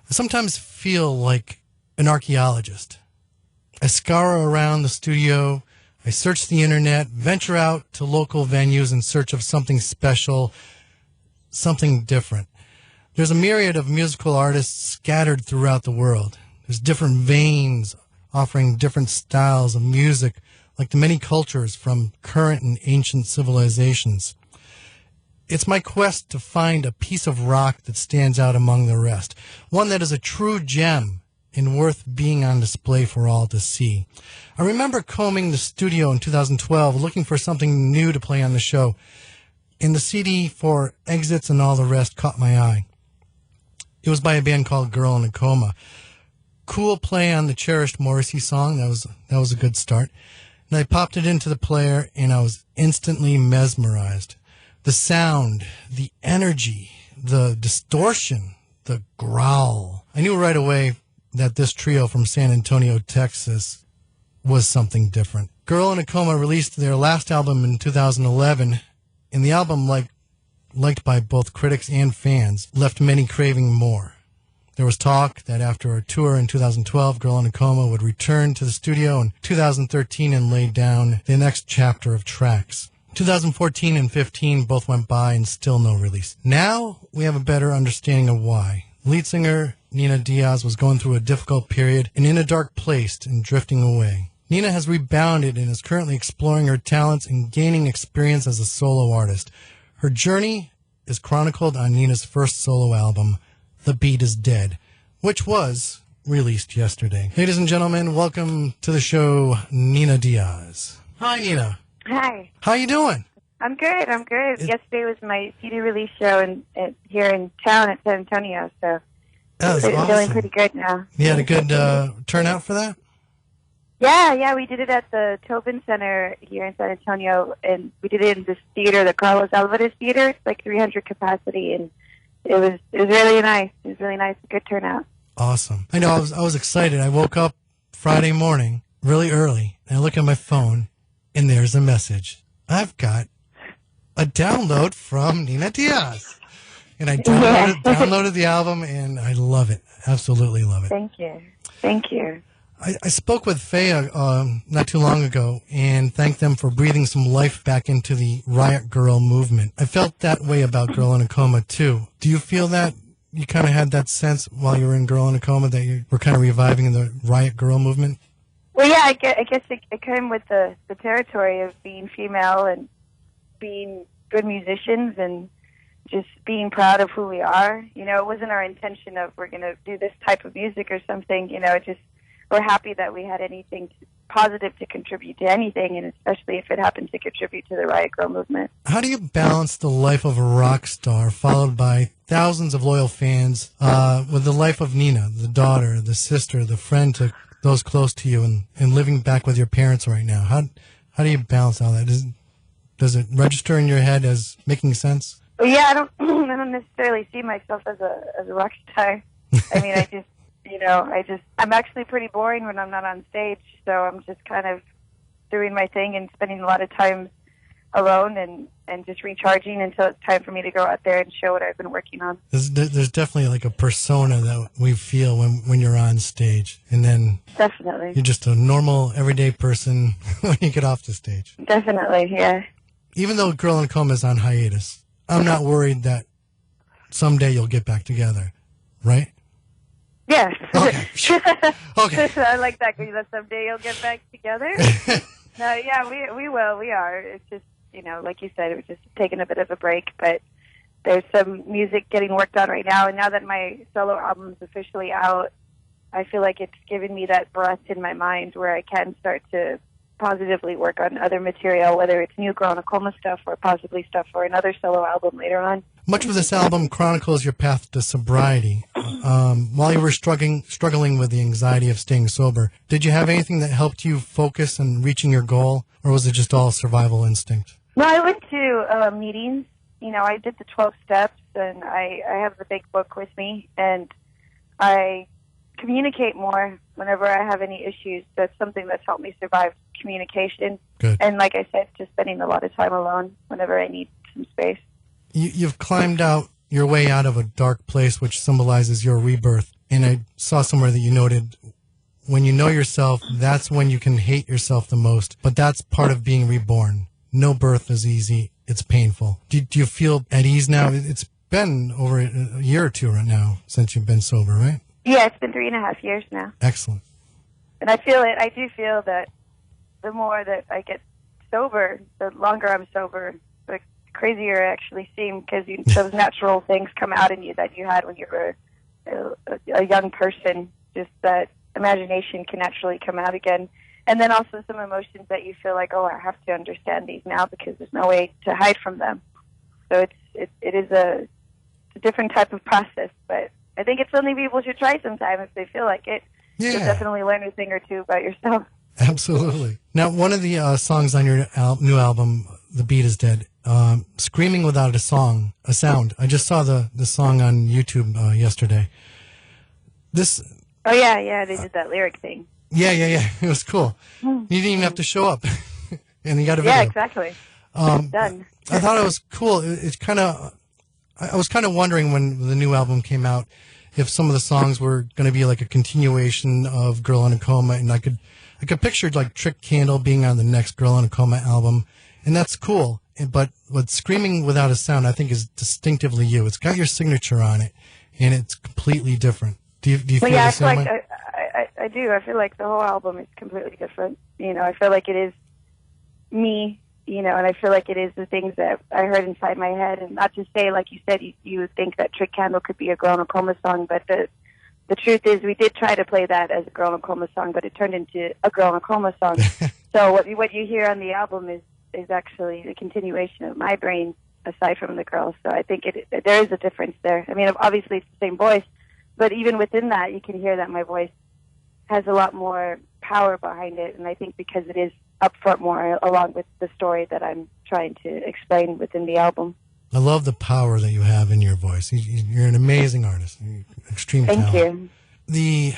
I sometimes feel like an archaeologist. I scour around the studio, I search the internet, venture out to local venues in search of something special, something different. There's a myriad of musical artists scattered throughout the world. There's different veins offering different styles of music, like the many cultures from current and ancient civilizations. It's my quest to find a piece of rock that stands out among the rest, one that is a true gem and worth being on display for all to see. I remember combing the studio in 2012, looking for something new to play on the show, and the CD for Exits and All the Rest caught my eye. It was by a band called Girl in a Coma. Cool play on the cherished Morrissey song. That was a good start. And I popped it into the player, and I was instantly mesmerized. The sound, the energy, the distortion, the growl. I knew right away that this trio from San Antonio, Texas, was something different. Girl in a Coma released their last album in 2011, and the album, liked by both critics and fans, left many craving more. There was talk that after a tour in 2012, Girl in a Coma would return to the studio in 2013 and lay down the next chapter of tracks. 2014 and 15 both went by and still no release. Now we have a better understanding of why. Lead singer Nina Diaz was going through a difficult period and in a dark place and drifting away. Nina has rebounded and is currently exploring her talents and gaining experience as a solo artist. Her journey is chronicled on Nina's first solo album, The Beat is Dead, which was released yesterday. Ladies and gentlemen, welcome to the show, Nina Diaz. Hi, Nina. Hi. How you doing? I'm good. Yesterday was my CD release show here in town at San Antonio, so I'm feeling pretty good now. You had a good turnout for that? Yeah, we did it at the Tobin Center here in San Antonio, and we did it in this theater, the Carlos Alvarez Theater. It's like 300 capacity, and it was really nice. It was really nice. Good turnout. Awesome. I know. I was excited. I woke up Friday morning really early, and I look at my phone, and there's a message. I've got a download from Nina Diaz. And I downloaded the album, and I love it. Absolutely love it. Thank you. I spoke with Faya not too long ago and thanked them for breathing some life back into the Riot Girl movement. I felt that way about Girl in a Coma, too. Do you feel that you kind of had that sense while you were in Girl in a Coma that you were kind of reviving the Riot Girl movement? Well, yeah, I guess it came with the territory of being female and being good musicians and just being proud of who we are. You know, it wasn't our intention of we're going to do this type of music or something. You know, we're happy that we had anything positive to contribute to anything, and especially if it happened to contribute to the Riot Girl movement. How do you balance the life of a rock star followed by thousands of loyal fans with the life of Nina, the daughter, the sister, the friend to those close to you, and living back with your parents right now? How do you balance all that? Does it register in your head as making sense? Well, yeah, I don't necessarily see myself as a rock star. I mean, I'm actually pretty boring when I'm not on stage, so I'm just kind of doing my thing and spending a lot of time alone and just recharging until it's time for me to go out there and show what I've been working on. There's definitely like a persona that we feel when you're on stage, and then definitely you're just a normal, everyday person when you get off the stage. Definitely, yeah. Even though Girl in a Coma is on hiatus, I'm not worried that someday you'll get back together, right? Yes. Okay. Okay. I like that, because someday you'll get back together. No, yeah, we will. We are. It's just, like you said, it was just taking a bit of a break, but there's some music getting worked on right now, and now that my solo album is officially out, I feel like it's given me that breath in my mind where I can start to positively work on other material, whether it's new Girl in a Coma stuff or possibly stuff for another solo album later on. Much of this album chronicles your path to sobriety. While you were struggling with the anxiety of staying sober, did you have anything that helped you focus on reaching your goal, or was it just all survival instinct? No, I went to meetings. I did the 12 steps, and I have the big book with me, and I communicate more whenever I have any issues. That's something that's helped me survive communication. Good. And like I said, just spending a lot of time alone whenever I need some space. You've climbed out your way out of a dark place, which symbolizes your rebirth. And I saw somewhere that you noted, when you know yourself, that's when you can hate yourself the most. But that's part of being reborn. No birth is easy. It's painful. Do you feel at ease now? It's been over a year or two right now since you've been sober, right? Yeah, it's been 3.5 years now. Excellent. And I do feel that the more that I get sober, the longer I'm sober, the crazier I actually seem, because those natural things come out in you that you had when you were a young person. Just that imagination can naturally come out again. And then also some emotions that you feel like, oh, I have to understand these now because there's no way to hide from them. So it is a different type of process, but I think it's something people should try sometime if they feel like it. Yeah. You'll definitely learn a thing or two about yourself. Absolutely. Now, one of the songs on your new album, The Beat is Dead, Screaming Without a Sound. I just saw the song on YouTube yesterday. Oh, yeah, they did that lyric thing. Yeah. It was cool. You didn't even have to show up. And you got a video. Yeah, exactly. Done. I thought it was cool. I was kind of wondering when the new album came out if some of the songs were going to be like a continuation of Girl in a Coma, and I could picture like Trick Candle being on the next Girl in a Coma album, and that's cool. But what Screaming Without a Sound, I think, is distinctively you. It's got your signature on it, and it's completely different. Do you feel the same way? I do. I feel like the whole album is completely different. I feel like it is me, and I feel like it is the things that I heard inside my head. And not to say, like you said, you would think that Trick Candle could be a Girl in a Coma song, but the truth is we did try to play that as a Girl in a Coma song, but it turned into a Girl in a Coma song. So what you hear on the album is actually the continuation of my brain, aside from the girl. So I think there is a difference there. I mean, obviously it's the same voice, but even within that, you can hear that my voice has a lot more power behind it, and I think because it is upfront more, along with the story that I'm trying to explain within the album. I love the power that you have in your voice. You're an amazing artist. Extreme talent. Thank you. The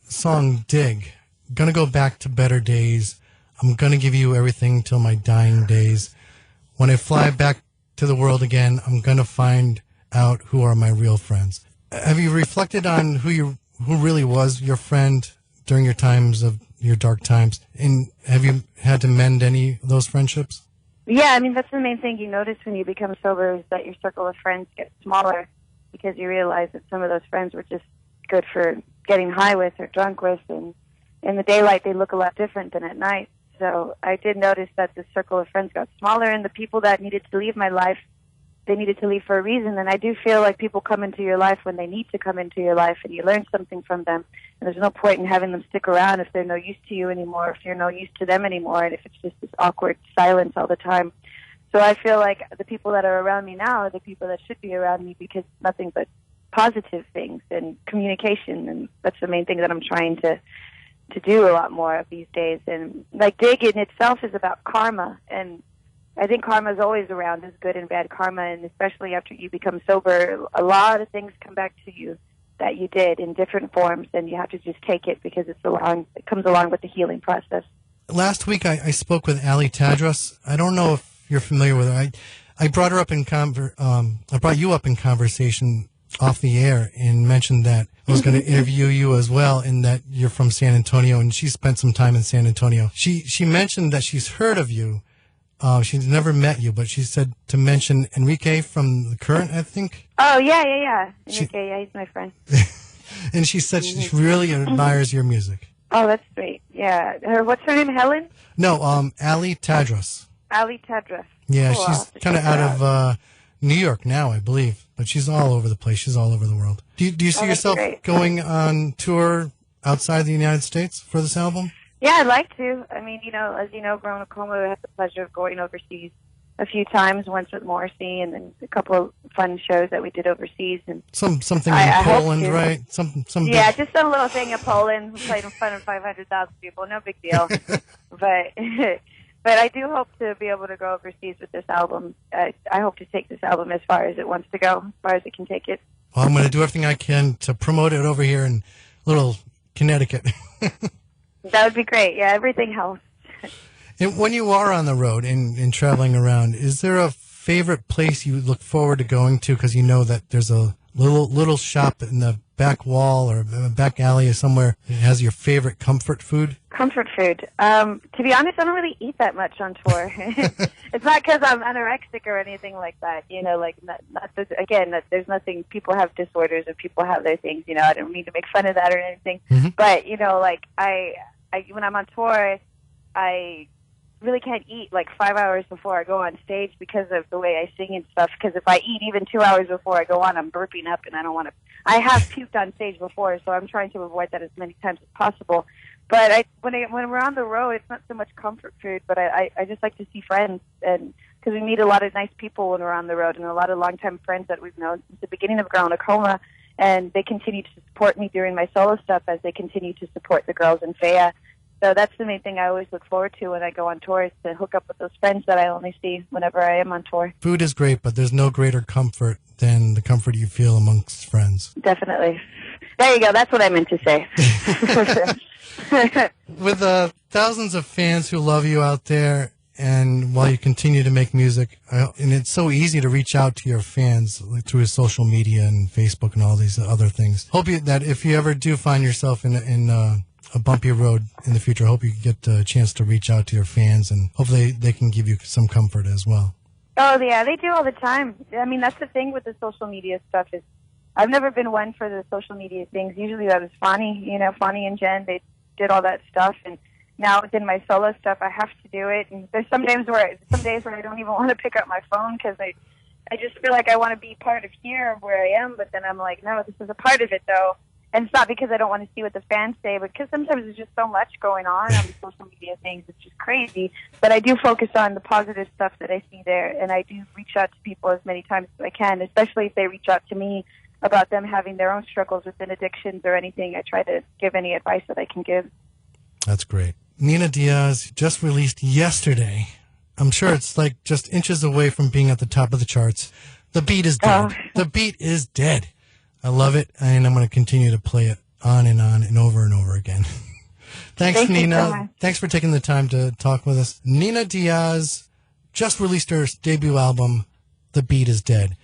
song Dig, gonna go back to better days. I'm gonna give you everything till my dying days. When I fly back to the world again, I'm gonna find out who are my real friends. Have you reflected on who really was your friend during your times of your dark times? And have you had to mend any of those friendships? Yeah, I mean, that's the main thing you notice when you become sober is that your circle of friends gets smaller because you realize that some of those friends were just good for getting high with or drunk with, and in the daylight they look a lot different than at night. So I did notice that the circle of friends got smaller, and the people that needed to leave my life, they needed to leave for a reason. And I do feel like people come into your life when they need to come into your life, and you learn something from them. And there's no point in having them stick around if they're no use to you anymore, if you're no use to them anymore, and if it's just this awkward silence all the time. So I feel like the people that are around me now are the people that should be around me, because nothing but positive things and communication, and that's the main thing that I'm trying to do a lot more of these days. And like Dig in itself is about karma, and I think karma is always around, is good and bad karma, and especially after you become sober, a lot of things come back to you that you did in different forms, and you have to just take it because it comes along with the healing process. Last week I spoke with Ali Tadros. I don't know if you're familiar with her. I brought her up I brought you up in conversation off the air and mentioned that I was going to interview you as well, and that you're from San Antonio, and she spent some time in San Antonio. She mentioned that she's heard of you. She's never met you, but she said to mention Enrique from The Current, I think. Oh, yeah. Enrique, yeah, he's my friend. And she said she really admires your music. Oh, that's great. Yeah. What's her name, Helen? No, Ali Tadros. Ali Tadros. Yeah, cool. She's kind of out of New York now, I believe, but she's all over the place. She's all over the world. Do you see yourself going on tour outside the United States for this album? Yeah, I'd like to. I mean, as you know, growing up in Coma, I had the pleasure of going overseas a few times, once with Morrissey, and then a couple of fun shows that we did overseas. And something in Poland, right? Yeah, just some little thing in Poland. We played in front of 500,000 people. No big deal. But I do hope to be able to go overseas with this album. I hope to take this album as far as it wants to go, as far as it can take it. Well, I'm going to do everything I can to promote it over here in little Connecticut. That would be great. Yeah, everything helps. And when you are on the road and traveling around, is there a favorite place you look forward to going to because you know that there's a little shop in the back wall or back alley or somewhere that has your favorite comfort food? Comfort food. To be honest, I don't really eat that much on tour. It's not because I'm anorexic or anything like that. You know, like there's nothing. People have disorders and people have their things. You know, I don't mean to make fun of that or anything. Mm-hmm. But you know, like I when I'm on tour, I really can't eat like 5 hours before I go on stage because of the way I sing and stuff. Because if I eat even 2 hours before I go on, I'm burping up and I don't want to. I have puked on stage before, so I'm trying to avoid that as many times as possible. But when we're on the road, it's not so much comfort food, but I just like to see friends, and because we meet a lot of nice people when we're on the road, and a lot of longtime friends that we've known since the beginning of Coma, and they continue to support me during my solo stuff as they continue to support the girls in Faya. So that's the main thing I always look forward to when I go on tour, is to hook up with those friends that I only see whenever I am on tour. Food is great, but there's no greater comfort than the comfort you feel amongst friends. Definitely. There you go. That's what I meant to say. With thousands of fans who love you out there, and while you continue to make music, and it's so easy to reach out to your fans like, through social media and Facebook and all these other things. Hope that if you ever do find yourself in a bumpy road in the future, I hope you get a chance to reach out to your fans, and hopefully they can give you some comfort as well. Oh, yeah, they do all the time. I mean, that's the thing with the social media stuff is I've never been one for the social media things. Usually that was Fonny, you know, Fonny and Jen, they did all that stuff, and now within my solo stuff, I have to do it. And there's some days where I don't even want to pick up my phone because I just feel like I want to be part of here of where I am, but then I'm like, no, this is a part of it, though. And it's not because I don't want to see what the fans say, but because sometimes there's just so much going on the social media things. It's just crazy. But I do focus on the positive stuff that I see there, and I do reach out to people as many times as I can, especially if they reach out to me about them having their own struggles within addictions or anything. I try to give any advice that I can give. That's great. Nina Diaz just released yesterday. I'm sure it's like just inches away from being at the top of the charts. The Beat is Dead. Oh. The Beat is Dead. I love it, and I'm going to continue to play it on and over and over again. Thanks, Nina. So thanks for taking the time to talk with us. Nina Diaz just released her debut album, The Beat is Dead.